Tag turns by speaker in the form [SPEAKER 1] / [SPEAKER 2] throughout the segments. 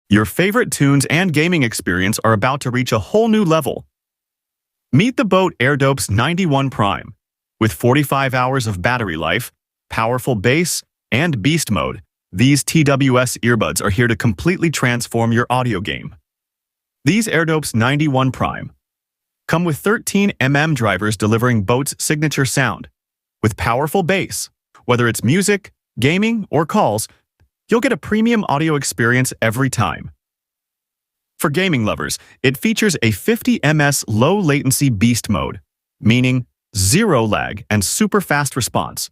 [SPEAKER 1] Your favorite tunes and gaming experience are about to reach a whole new level. Meet the boAt Airdopes 91 Prime. With 45 hours of battery life, powerful bass, and beast mode, these TWS earbuds are here to completely transform your audio game. These Airdopes 91 Prime come with 13mm drivers delivering boAt's signature sound. With powerful bass, whether it's music, gaming, or calls, you'll get a premium audio experience every time. For gaming lovers, it features a 50ms low latency beast mode, meaning zero lag and super fast response.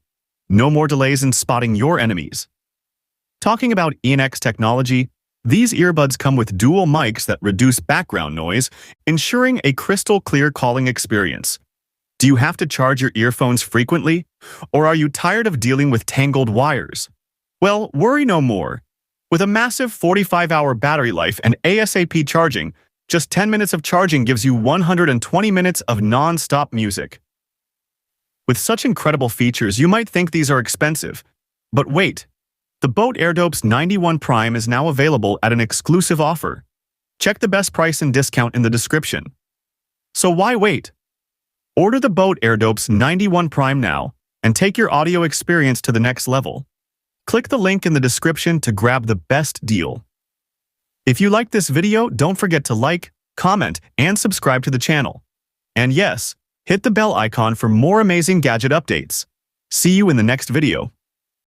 [SPEAKER 1] No more delays in spotting your enemies. Talking about ENx Technology, these earbuds come with dual mics that reduce background noise, ensuring a crystal clear calling experience. Do you have to charge your earphones frequently? Or are you tired of dealing with tangled wires? Well, worry no more. With a massive 45-hour battery life and ASAP charging, just 10 minutes of charging gives you 120 minutes of non-stop music. With such incredible features, you might think these are expensive. But wait, the boAt Airdopes 91 Prime is now available at an exclusive offer. Check the best price and discount in the description. So why wait? Order the boAt Airdopes 91 Prime now and take your audio experience to the next level. Click the link in the description to grab the best deal. If you liked this video, don't forget to like, comment, and subscribe to the channel. And yes, hit the bell icon for more amazing gadget updates. See you in the next video.